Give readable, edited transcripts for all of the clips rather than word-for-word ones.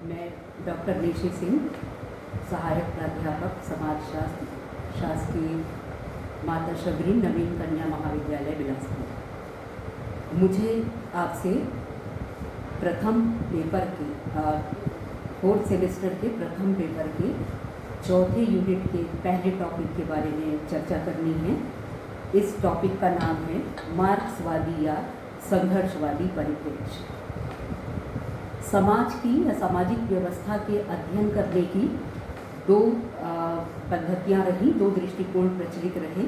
मैं डॉक्टर निशी सिंह, सहायक प्राध्यापक समाजशास्त्र, शासकीय माता शबरी नवीन कन्या महाविद्यालय बिलासपुर। मुझे आपसे प्रथम पेपर के 4th सेमेस्टर के प्रथम पेपर के चौथे यूनिट के पहले टॉपिक के बारे में चर्चा करनी है। इस टॉपिक का नाम है मार्क्सवादी या संघर्षवादी परिप्रेक्ष्य। समाज की या सामाजिक व्यवस्था के अध्ययन करने की दो पद्धतियाँ रही, दो दृष्टिकोण प्रचलित रहे।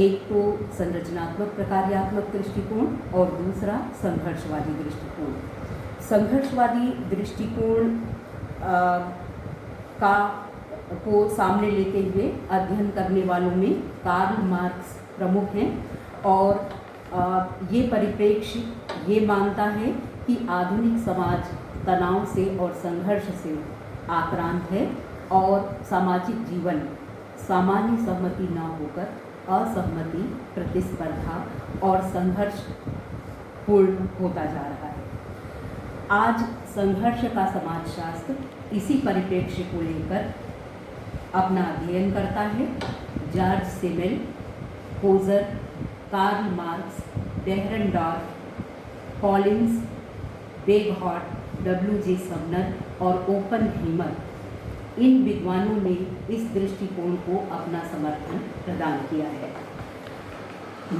एक तो संरचनात्मक प्रकार्यात्मक दृष्टिकोण और दूसरा संघर्षवादी दृष्टिकोण। संघर्षवादी दृष्टिकोण को सामने लेते हुए अध्ययन करने वालों में कार्ल मार्क्स प्रमुख हैं और ये परिप्रेक्ष्य ये मानता है कि आधुनिक समाज तनाव से और संघर्ष से आक्रांत है और सामाजिक जीवन सामान्य सहमति न होकर असहमति, प्रतिस्पर्धा और संघर्ष पूर्ण होता जा रहा है। आज संघर्ष का समाजशास्त्र इसी परिप्रेक्ष्य को लेकर अपना अध्ययन करता है। George Simmel, Coser, Karl Marx, Dahrendorf, Collins, Bagehot, W.J. Sumner और ओपनहीमर, इन विद्वानों ने इस दृष्टिकोण को अपना समर्थन प्रदान किया है।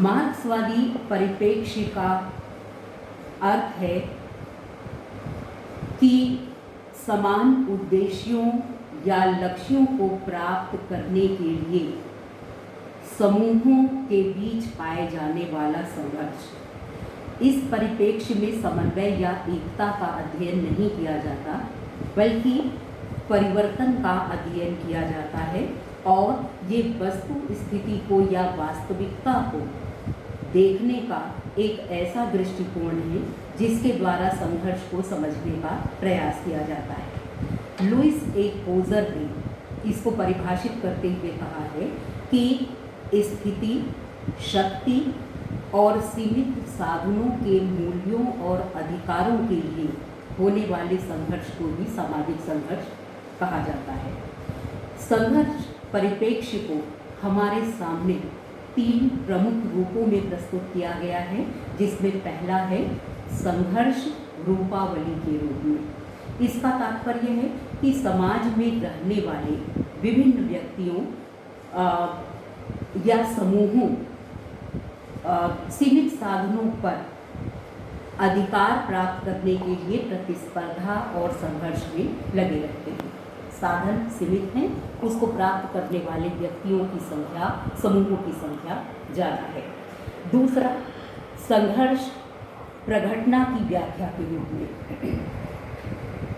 मार्क्सवादी परिप्रेक्ष्य का अर्थ है कि समान उद्देश्यों या लक्ष्यों को प्राप्त करने के लिए समूहों के बीच पाए जाने वाला संघर्ष। इस परिप्रेक्ष्य में समन्वय या एकता का अध्ययन नहीं किया जाता, बल्कि परिवर्तन का अध्ययन किया जाता है और ये वस्तु स्थिति को या वास्तविकता को देखने का एक ऐसा दृष्टिकोण है जिसके द्वारा संघर्ष को समझने का प्रयास किया जाता है। लुइस ए पोजर ने इसको परिभाषित करते हुए कहा है कि स्थिति, शक्ति और सीमित साधनों के मूल्यों और अधिकारों के लिए होने वाले संघर्ष को भी सामाजिक संघर्ष कहा जाता है। संघर्ष परिप्रेक्ष्य को हमारे सामने 3 प्रमुख रूपों में प्रस्तुत किया गया है, जिसमें पहला है संघर्ष रूपावली के रूप में। इसका तात्पर्य है कि समाज में रहने वाले विभिन्न व्यक्तियों या समूहों सीमित साधनों पर अधिकार प्राप्त करने के लिए प्रतिस्पर्धा और संघर्ष में लगे रहते हैं। साधन सीमित हैं, उसको प्राप्त करने वाले व्यक्तियों की संख्या, समूहों की संख्या ज़्यादा है। दूसरा, संघर्ष प्रघटना की व्याख्या के रूप में।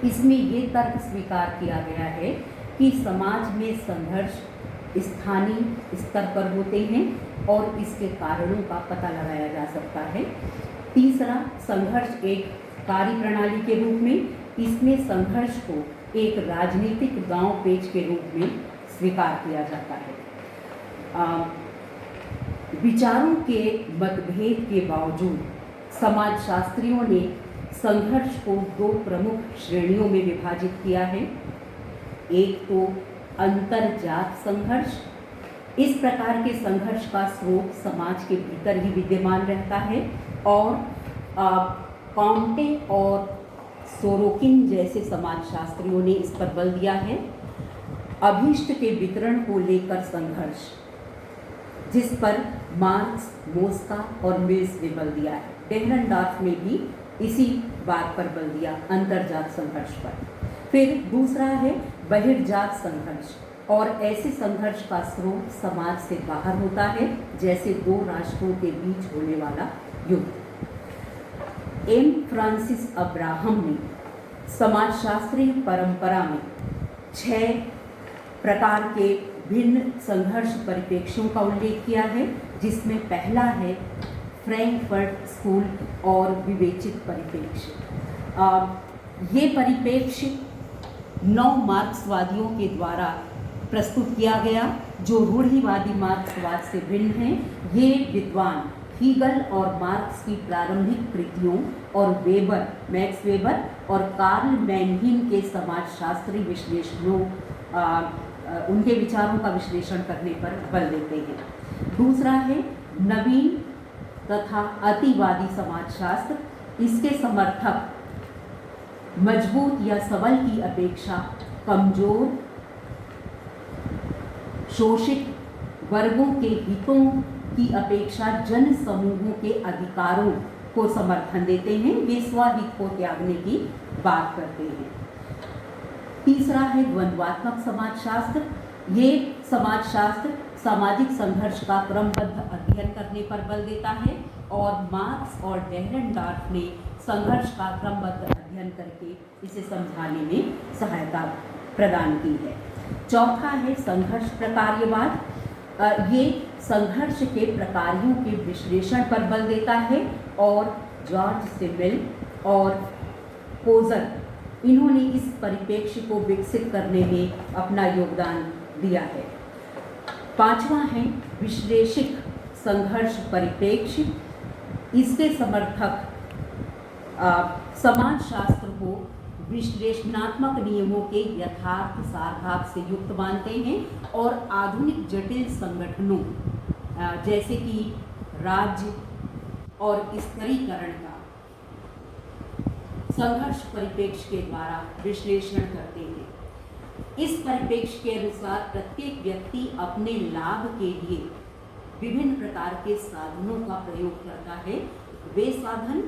इसमें ये तर्क स्वीकार किया गया है कि समाज में संघर्ष स्थानीय स्तर पर होते हैं और इसके कारणों का पता लगाया जा सकता है। तीसरा, संघर्ष एक कार्यप्रणाली के रूप में। इसमें संघर्ष को एक राजनीतिक दांव पेच के रूप में स्वीकार किया जाता है। विचारों के मतभेद के बावजूद समाजशास्त्रियों ने संघर्ष को 2 प्रमुख श्रेणियों में विभाजित किया है। एक तो अंतरजात संघर्ष। इस प्रकार के संघर्ष का स्रोत समाज के भीतर ही विद्यमान रहता है और कॉन्टे और सोरोकिन जैसे समाजशास्त्रियों ने इस पर बल दिया है। अभीष्ट के वितरण को लेकर संघर्ष, जिस पर मार्क्स, मोस्का और मिल्स ने बल दिया है। डेहरनडॉर्फ ने भी इसी बात पर बल दिया, अंतरजात संघर्ष पर। फिर दूसरा है बहिर्जात संघर्ष, और ऐसे संघर्ष का स्रोत समाज से बाहर होता है, जैसे 2 राष्ट्रों के बीच होने वाला युद्ध। एम फ्रांसिस अब्राहम ने समाजशास्त्रीय परंपरा में 6 प्रकार के भिन्न संघर्ष परिप्रेक्ष्यों का उल्लेख किया है, जिसमें पहला है फ्रैंकफर्ट स्कूल और विवेचित परिप्रेक्ष्य। ये परिप्रेक्ष्य 9 मार्क्सवादियों के द्वारा प्रस्तुत किया गया, जो रूढ़िवादी मार्क्सवाद से भिन्न हैं। ये विद्वान हीगल और मार्क्स की प्रारंभिक कृतियों और मैक्स वेबर और कार्ल मैनहीम के समाजशास्त्री विश्लेषणों उनके विचारों का विश्लेषण करने पर बल देते हैं। दूसरा है नवीन तथा अतिवादी समाजशास्त्र। इसके समर्थक मजबूत या सबल की अपेक्षा कमजोर, शोषित वर्गों के हितों की अपेक्षा जन समूहों के अधिकारों को समर्थन देते हैं। वे स्वहित को त्यागने की बात करते हैं। तीसरा है द्वंद्वात्मक समाजशास्त्र। ये समाजशास्त्र सामाजिक संघर्ष का क्रमबद्ध अध्ययन करने पर बल देता है और मार्क्स और डेहरेनडॉर्फ ने संघर्ष का क्रमबद्ध अध्ययन करके इसे समझाने में सहायता प्रदान की है। चौथा है संघर्ष प्रकार्यवाद। ये संघर्ष के प्रकारों के विश्लेषण पर बल देता है और जॉर्ज सिमिल और पोजर इन्होंने इस परिप्रेक्ष्य को विकसित करने में अपना योगदान दिया है। पांचवा है विश्लेषिक संघर्ष परिप्रेक्ष्य। इसके समर्थक समाजशास्त्र को विश्लेषणात्मक नियमों के यथार्थ सारभाग से युक्त मानते हैं और आधुनिक जटिल संगठनों जैसे कि राज्य और स्तरीकरण का संघर्ष परिप्रेक्ष्य के द्वारा विश्लेषण करते हैं। इस परिप्रेक्ष्य के अनुसार प्रत्येक व्यक्ति अपने लाभ के लिए विभिन्न प्रकार के साधनों का प्रयोग करता है। वे साधन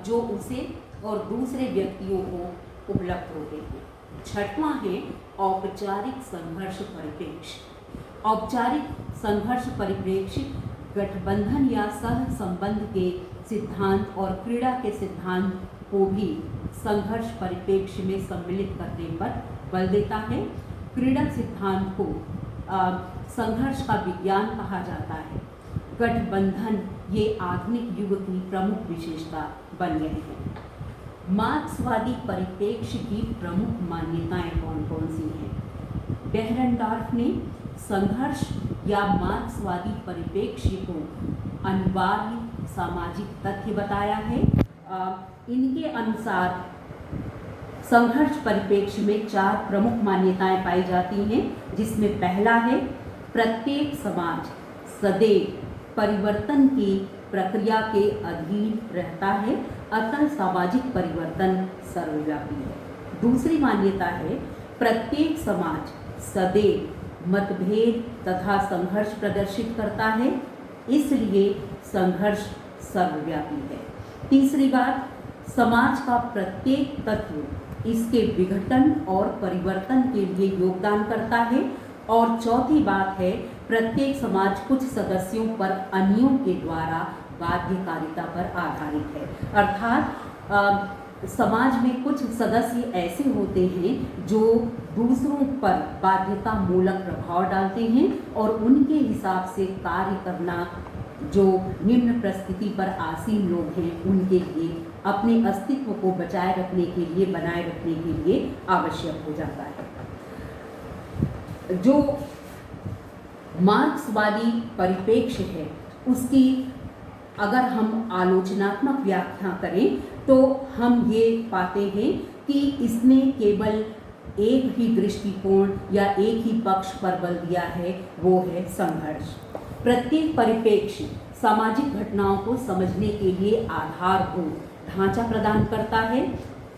जो उसे और दूसरे व्यक्तियों को उपलब्ध होते हैं। छठवां है औपचारिक संघर्ष परिप्रेक्ष्य। औपचारिक संघर्ष परिप्रेक्ष्य गठबंधन या सह संबंध के सिद्धांत और क्रीड़ा के सिद्धांत को भी संघर्ष परिप्रेक्ष्य में सम्मिलित करने पर बल देता है। क्रीड़ा सिद्धांत को संघर्ष का विज्ञान कहा जाता है। गठबंधन ये आधुनिक युग की प्रमुख विशेषता बन गए हैं। मार्क्सवादी परिप्रेक्ष्य की प्रमुख मान्यताएं कौन कौन सी हैं? डेहरेनडॉर्फ ने संघर्ष या मार्क्सवादी परिप्रेक्ष्य को अनिवार्य सामाजिक तथ्य बताया है। इनके अनुसार संघर्ष परिप्रेक्ष्य में 4 प्रमुख मान्यताएं पाई जाती हैं, जिसमें पहला है प्रत्येक समाज सदैव परिवर्तन की प्रक्रिया के अधीन रहता है, अतः सामाजिक परिवर्तन सर्वव्यापी है। दूसरी मान्यता है प्रत्येक समाज सदैव मतभेद तथा संघर्ष प्रदर्शित करता है, इसलिए संघर्ष सर्वव्यापी है। तीसरी बात, समाज का प्रत्येक तत्व इसके विघटन और परिवर्तन के लिए योगदान करता है। और चौथी बात है प्रत्येक समाज कुछ सदस्यों पर अन्यों के द्वारा बाध्यकारिता पर आधारित है। अर्थात समाज में कुछ सदस्य ऐसे होते हैं जो दूसरों पर बाध्यता मूलक प्रभाव डालते हैं और उनके हिसाब से कार्य करना जो निम्न परिस्थिति पर आसीन लोग हैं उनके लिए अपने अस्तित्व को बनाए रखने के लिए आवश्यक हो जाता है। जो मार्क्सवादी परिप्रेक्ष्य है उसकी अगर हम आलोचनात्मक व्याख्या करें तो हम ये पाते हैं कि इसने केवल एक ही दृष्टिकोण या एक ही पक्ष पर बल दिया है, वो है संघर्ष। प्रत्येक परिप्रेक्ष्य सामाजिक घटनाओं को समझने के लिए आधारभूत ढांचा प्रदान करता है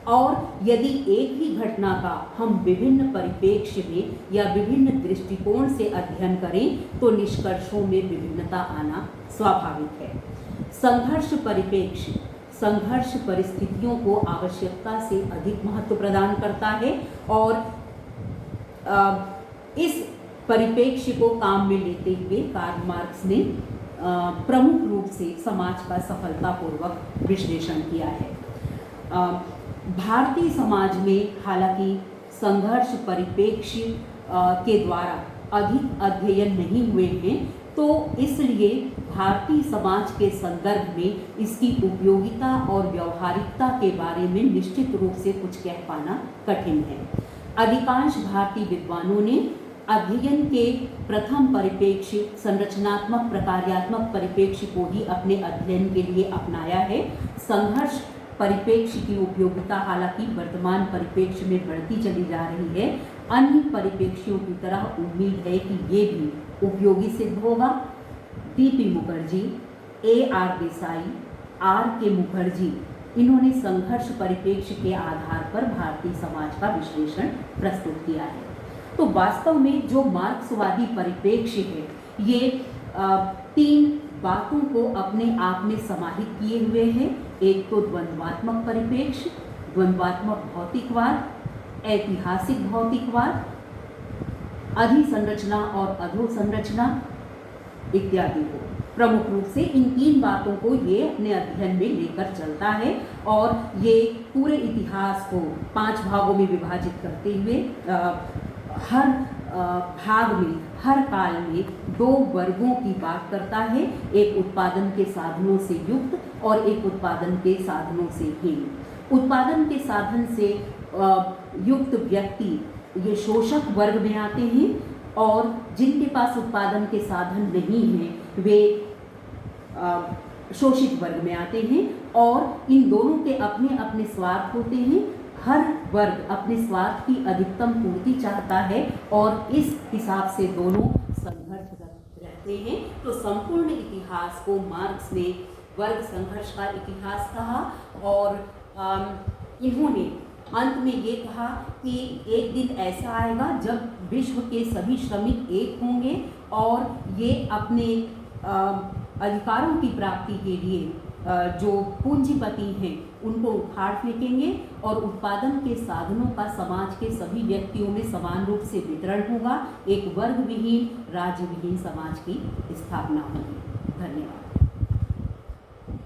और यदि एक ही घटना का हम विभिन्न परिप्रेक्ष्य में या विभिन्न दृष्टिकोण से अध्ययन करें तो निष्कर्षों में विभिन्नता आना स्वाभाविक है। संघर्ष परिप्रेक्ष्य संघर्ष परिस्थितियों को आवश्यकता से अधिक महत्व प्रदान करता है और इस परिप्रेक्ष्य को काम में लेते हुए कार्ल मार्क्स ने प्रमुख रूप से समाज का सफलतापूर्वक विश्लेषण किया है। भारतीय समाज में हालांकि संघर्ष परिप्रेक्ष्य के द्वारा अधिक अध्ययन नहीं हुए हैं, तो इसलिए भारतीय समाज के संदर्भ में इसकी उपयोगिता और व्यवहारिकता के बारे में निश्चित रूप से कुछ कह पाना कठिन है। अधिकांश भारतीय विद्वानों ने अध्ययन के प्रथम परिप्रेक्ष्य संरचनात्मक प्रकार्यात्मक परिप्रेक्ष्य को ही अपने अध्ययन के लिए अपनाया है। संघर्ष परिप्रेक्ष्य की उपयोगिता हालांकि वर्तमान परिप्रेक्ष्य में बढ़ती चली जा रही है। अन्य परिप्रेक्ष्यों की तरह उम्मीद है कि ये भी उपयोगी सिद्ध होगा। D P. Mukherjee, A R. Desai, R K. Mukherjee, इन्होंने संघर्ष परिप्रेक्ष्य के आधार पर भारतीय समाज का विश्लेषण प्रस्तुत किया है। तो वास्तव में जो मार्क्सवादी परिप्रेक्ष्य है ये 3 बातों को अपने आप में समाहित किए हुए हैं। एक तो द्वंद्वात्मक परिप्रेक्ष्य, द्वंद्वात्मक भौतिकवाद, ऐतिहासिक भौतिकवाद, अधिसंरचना और अधोसंरचना इत्यादि को प्रमुख रूप से इन 3 बातों को ये अपने अध्ययन में लेकर चलता है और ये पूरे इतिहास को 5 भागों में विभाजित करते हुए हर भाग में, हर काल में 2 वर्गों की बात करता है। एक उत्पादन के साधनों से युक्त और एक उत्पादन के साधनों से हीन। उत्पादन के साधन से युक्त व्यक्ति ये शोषक वर्ग में आते हैं और जिनके पास उत्पादन के साधन नहीं हैं वे शोषित वर्ग में आते हैं और इन दोनों के अपने अपने स्वार्थ होते हैं। हर वर्ग अपने स्वार्थ की अधिकतम पूर्ति चाहता है और इस हिसाब से दोनों संघर्षरत रहते हैं। तो संपूर्ण इतिहास को मार्क्स ने वर्ग संघर्ष का इतिहास कहा और इन्होंने अंत में ये कहा कि एक दिन ऐसा आएगा जब विश्व के सभी श्रमिक एक होंगे और ये अपने अधिकारों की प्राप्ति के लिए जो पूंजीपति हैं उनको उखाड़ फेंकेंगे और उत्पादन के साधनों का समाज के सभी व्यक्तियों में समान रूप से वितरण होगा। एक वर्ग विहीन, राज्य विहीन समाज की स्थापना होगी। धन्यवाद।